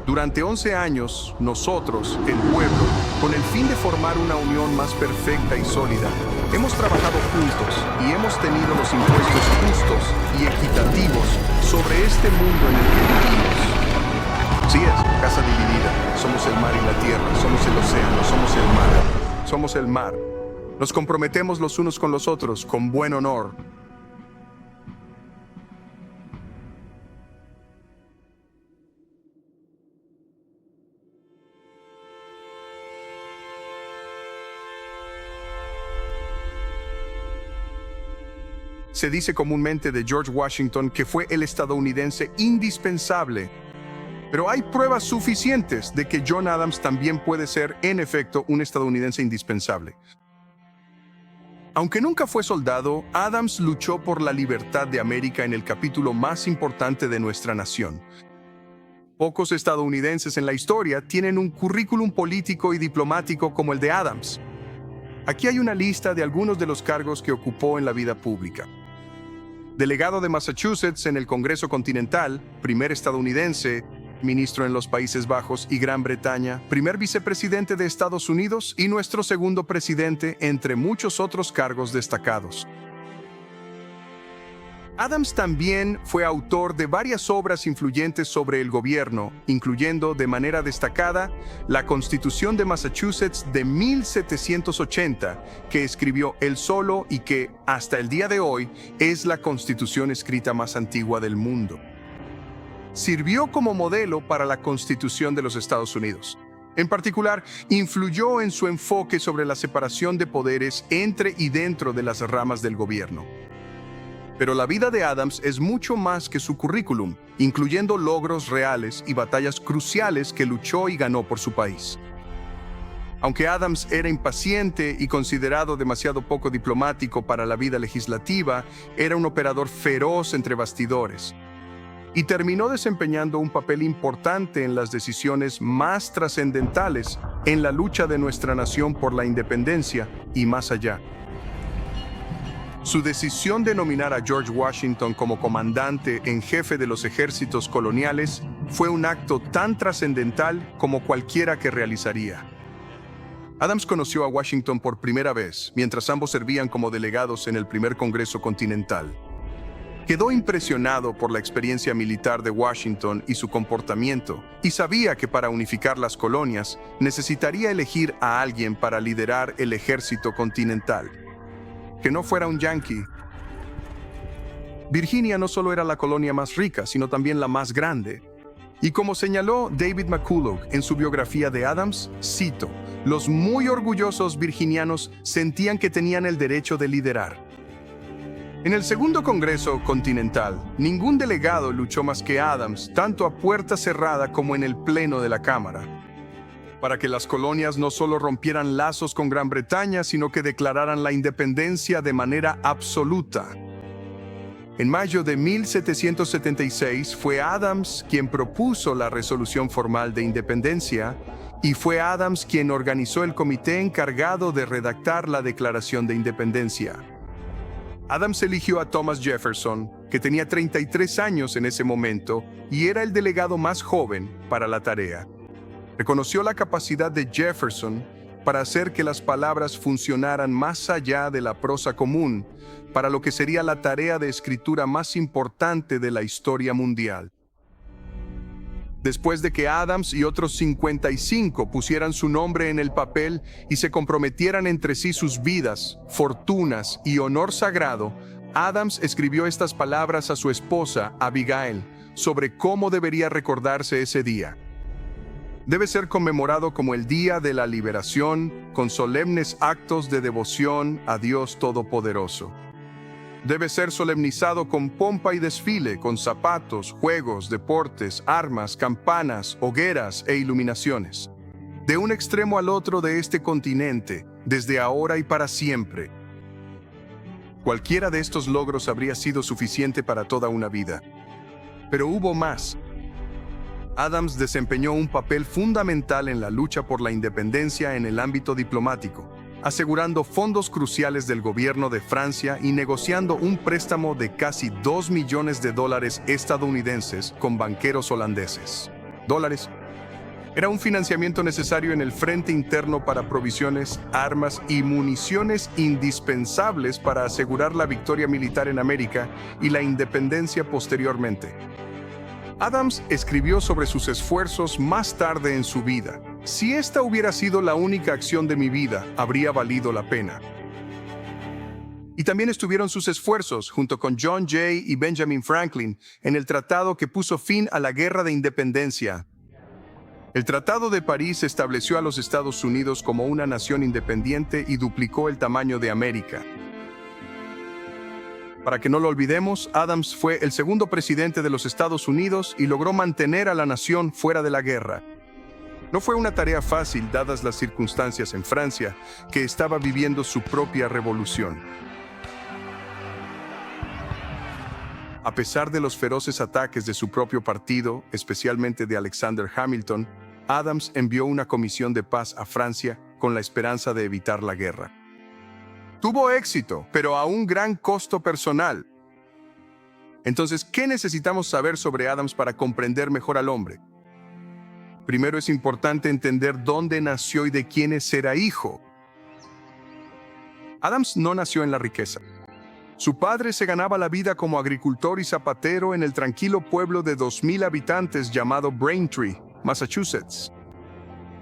Durante 11 años, nosotros, el pueblo, con el fin de formar una unión más perfecta y sólida, hemos trabajado juntos y hemos tenido los impuestos justos y equitativos sobre este mundo en el que vivimos. Sí es, casa dividida. Somos el mar y la tierra, somos el océano, somos el mar. Somos el mar. Nos comprometemos los unos con los otros con buen honor. Se dice comúnmente de George Washington que fue el estadounidense indispensable. Pero hay pruebas suficientes de que John Adams también puede ser, en efecto, un estadounidense indispensable. Aunque nunca fue soldado, Adams luchó por la libertad de América en el capítulo más importante de nuestra nación. Pocos estadounidenses en la historia tienen un currículum político y diplomático como el de Adams. Aquí hay una lista de algunos de los cargos que ocupó en la vida pública. Delegado de Massachusetts en el Congreso Continental, primer estadounidense, ministro en los Países Bajos y Gran Bretaña, primer vicepresidente de Estados Unidos y nuestro segundo presidente, entre muchos otros cargos destacados. Adams también fue autor de varias obras influyentes sobre el gobierno, incluyendo de manera destacada la Constitución de Massachusetts de 1780, que escribió él solo y que, hasta el día de hoy, es la constitución escrita más antigua del mundo. Sirvió como modelo para la Constitución de los Estados Unidos. En particular, influyó en su enfoque sobre la separación de poderes entre y dentro de las ramas del gobierno. Pero la vida de Adams es mucho más que su currículum, incluyendo logros reales y batallas cruciales que luchó y ganó por su país. Aunque Adams era impaciente y considerado demasiado poco diplomático para la vida legislativa, era un operador feroz entre bastidores. Y terminó desempeñando un papel importante en las decisiones más trascendentales en la lucha de nuestra nación por la independencia y más allá. Su decisión de nominar a George Washington como comandante en jefe de los ejércitos coloniales fue un acto tan trascendental como cualquiera que realizaría. Adams conoció a Washington por primera vez mientras ambos servían como delegados en el primer Congreso Continental. Quedó impresionado por la experiencia militar de Washington y su comportamiento, y sabía que para unificar las colonias necesitaría elegir a alguien para liderar el ejército continental. Que no fuera un yanqui. Virginia no solo era la colonia más rica, sino también la más grande. Y como señaló David McCullough en su biografía de Adams, cito, los muy orgullosos virginianos sentían que tenían el derecho de liderar. En el segundo Congreso Continental, ningún delegado luchó más que Adams, tanto a puerta cerrada como en el pleno de la Cámara, para que las colonias no solo rompieran lazos con Gran Bretaña, sino que declararan la independencia de manera absoluta. En mayo de 1776 fue Adams quien propuso la resolución formal de independencia y fue Adams quien organizó el comité encargado de redactar la Declaración de Independencia. Adams eligió a Thomas Jefferson, que tenía 33 años en ese momento y era el delegado más joven para la tarea. Reconoció la capacidad de Jefferson para hacer que las palabras funcionaran más allá de la prosa común, para lo que sería la tarea de escritura más importante de la historia mundial. Después de que Adams y otros 55 pusieran su nombre en el papel y se comprometieran entre sí sus vidas, fortunas y honor sagrado, Adams escribió estas palabras a su esposa, Abigail, sobre cómo debería recordarse ese día. Debe ser conmemorado como el Día de la Liberación, con solemnes actos de devoción a Dios Todopoderoso. Debe ser solemnizado con pompa y desfile, con zapatos, juegos, deportes, armas, campanas, hogueras e iluminaciones. De un extremo al otro de este continente, desde ahora y para siempre. Cualquiera de estos logros habría sido suficiente para toda una vida. Pero hubo más. Adams desempeñó un papel fundamental en la lucha por la independencia en el ámbito diplomático, asegurando fondos cruciales del gobierno de Francia y negociando un préstamo de casi $2 millones estadounidenses con banqueros holandeses. Era un financiamiento necesario en el frente interno para provisiones, armas y municiones indispensables para asegurar la victoria militar en América y la independencia posteriormente. Adams escribió sobre sus esfuerzos más tarde en su vida. Si esta hubiera sido la única acción de mi vida, habría valido la pena. Y también estuvieron sus esfuerzos, junto con John Jay y Benjamin Franklin, en el tratado que puso fin a la Guerra de Independencia. El Tratado de París estableció a los Estados Unidos como una nación independiente y duplicó el tamaño de América. Para que no lo olvidemos, Adams fue el segundo presidente de los Estados Unidos y logró mantener a la nación fuera de la guerra. No fue una tarea fácil dadas las circunstancias en Francia, que estaba viviendo su propia revolución. A pesar de los feroces ataques de su propio partido, especialmente de Alexander Hamilton, Adams envió una comisión de paz a Francia con la esperanza de evitar la guerra. Tuvo éxito, pero a un gran costo personal. Entonces, ¿qué necesitamos saber sobre Adams para comprender mejor al hombre? Primero es importante entender dónde nació y de quiénes era hijo. Adams no nació en la riqueza. Su padre se ganaba la vida como agricultor y zapatero en el tranquilo pueblo de 2,000 habitantes llamado Braintree, Massachusetts.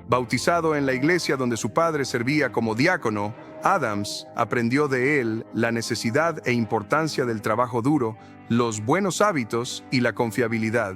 Bautizado en la iglesia donde su padre servía como diácono, Adams aprendió de él la necesidad e importancia del trabajo duro, los buenos hábitos y la confiabilidad.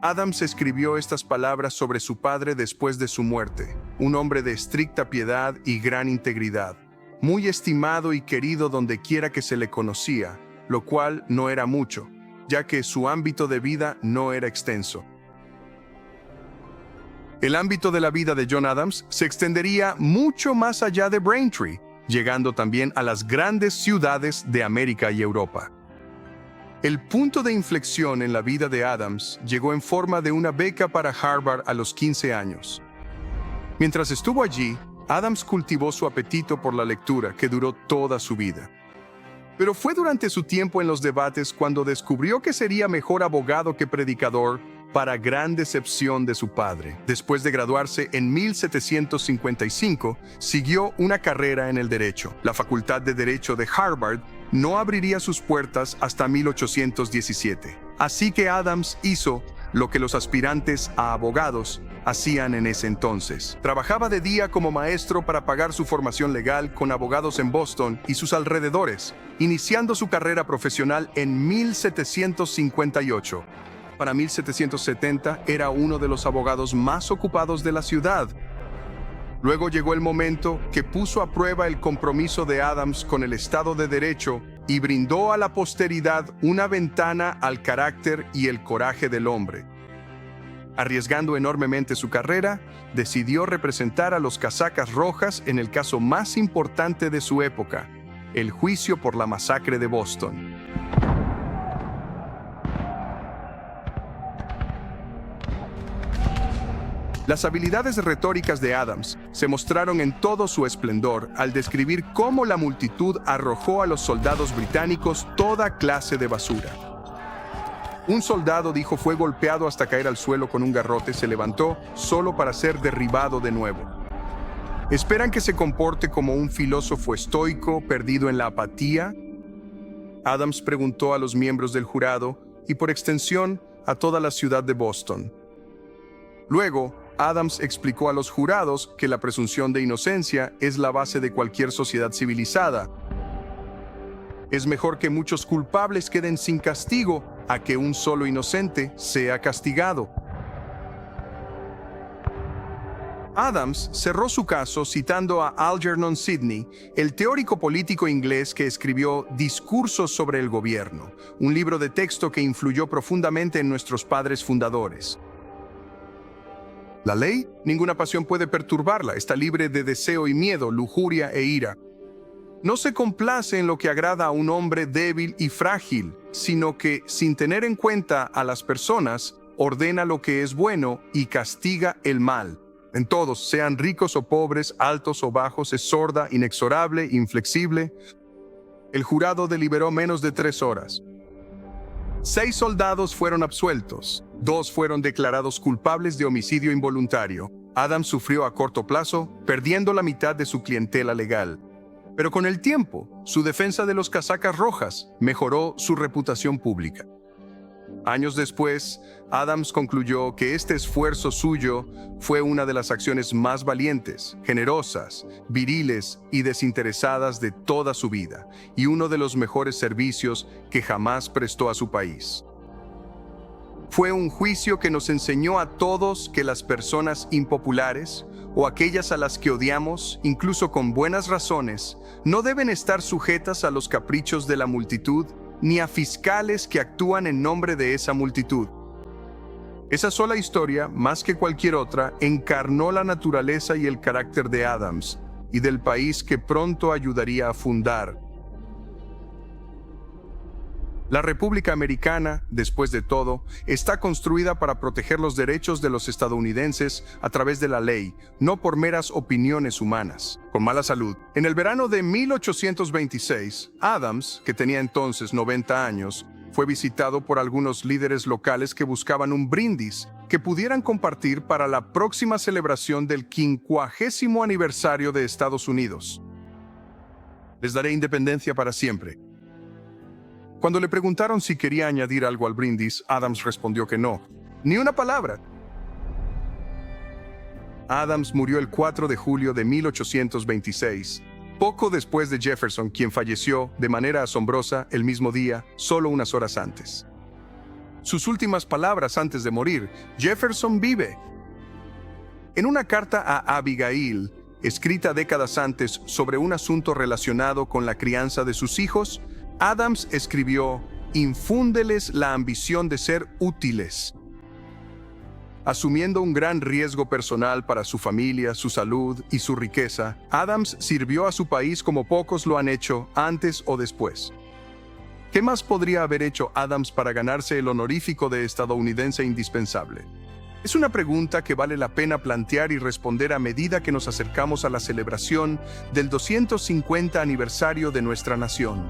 Adams escribió estas palabras sobre su padre después de su muerte, un hombre de estricta piedad y gran integridad, muy estimado y querido donde quiera que se le conocía, lo cual no era mucho, ya que su ámbito de vida no era extenso. El ámbito de la vida de John Adams se extendería mucho más allá de Braintree, llegando también a las grandes ciudades de América y Europa. El punto de inflexión en la vida de Adams llegó en forma de una beca para Harvard a los 15 años. Mientras estuvo allí, Adams cultivó su apetito por la lectura, que duró toda su vida. Pero fue durante su tiempo en los debates cuando descubrió que sería mejor abogado que predicador, para gran decepción de su padre. Después de graduarse en 1755, siguió una carrera en el derecho. La Facultad de Derecho de Harvard no abriría sus puertas hasta 1817. Así que Adams hizo lo que los aspirantes a abogados hacían en ese entonces. Trabajaba de día como maestro para pagar su formación legal con abogados en Boston y sus alrededores, iniciando su carrera profesional en 1758. Para 1770 era uno de los abogados más ocupados de la ciudad. Luego llegó el momento que puso a prueba el compromiso de Adams con el Estado de Derecho y brindó a la posteridad una ventana al carácter y el coraje del hombre. Arriesgando enormemente su carrera, decidió representar a los casacas rojas en el caso más importante de su época, el juicio por la masacre de Boston. Las habilidades retóricas de Adams se mostraron en todo su esplendor al describir cómo la multitud arrojó a los soldados británicos toda clase de basura. Un soldado, dijo, fue golpeado hasta caer al suelo con un garrote, se levantó solo para ser derribado de nuevo. ¿Esperan que se comporte como un filósofo estoico perdido en la apatía? Adams preguntó a los miembros del jurado y por extensión a toda la ciudad de Boston. Luego, Adams explicó a los jurados que la presunción de inocencia es la base de cualquier sociedad civilizada. Es mejor que muchos culpables queden sin castigo a que un solo inocente sea castigado. Adams cerró su caso citando a Algernon Sidney, el teórico político inglés que escribió Discursos sobre el Gobierno, un libro de texto que influyó profundamente en nuestros padres fundadores. La ley, ninguna pasión puede perturbarla, está libre de deseo y miedo, lujuria e ira. No se complace en lo que agrada a un hombre débil y frágil, sino que, sin tener en cuenta a las personas, ordena lo que es bueno y castiga el mal. En todos, sean ricos o pobres, altos o bajos, es sorda, inexorable, inflexible. El jurado deliberó menos de 3 horas. 6 soldados fueron absueltos, 2 fueron declarados culpables de homicidio involuntario. Adams sufrió a corto plazo, perdiendo la mitad de su clientela legal. Pero con el tiempo, su defensa de los casacas rojas mejoró su reputación pública. Años después, Adams concluyó que este esfuerzo suyo fue una de las acciones más valientes, generosas, viriles y desinteresadas de toda su vida, y uno de los mejores servicios que jamás prestó a su país. Fue un juicio que nos enseñó a todos que las personas impopulares, o aquellas a las que odiamos, incluso con buenas razones, no deben estar sujetas a los caprichos de la multitud, ni a fiscales que actúan en nombre de esa multitud. Esa sola historia, más que cualquier otra, encarnó la naturaleza y el carácter de Adams y del país que pronto ayudaría a fundar. La República Americana, después de todo, está construida para proteger los derechos de los estadounidenses a través de la ley, no por meras opiniones humanas. Con mala salud. En el verano de 1826, Adams, que tenía entonces 90 años, fue visitado por algunos líderes locales que buscaban un brindis que pudieran compartir para la próxima celebración del 50º aniversario de Estados Unidos. Les daré independencia para siempre. Cuando le preguntaron si quería añadir algo al brindis, Adams respondió que no. Ni una palabra. Adams murió el 4 de julio de 1826, poco después de Jefferson, quien falleció de manera asombrosa el mismo día, solo unas horas antes. Sus últimas palabras antes de morir: Jefferson vive. En una carta a Abigail, escrita décadas antes sobre un asunto relacionado con la crianza de sus hijos, Adams escribió: infúndeles la ambición de ser útiles. Asumiendo un gran riesgo personal para su familia, su salud y su riqueza, Adams sirvió a su país como pocos lo han hecho antes o después. ¿Qué más podría haber hecho Adams para ganarse el honorífico de estadounidense indispensable? Es una pregunta que vale la pena plantear y responder a medida que nos acercamos a la celebración del 250 aniversario de nuestra nación.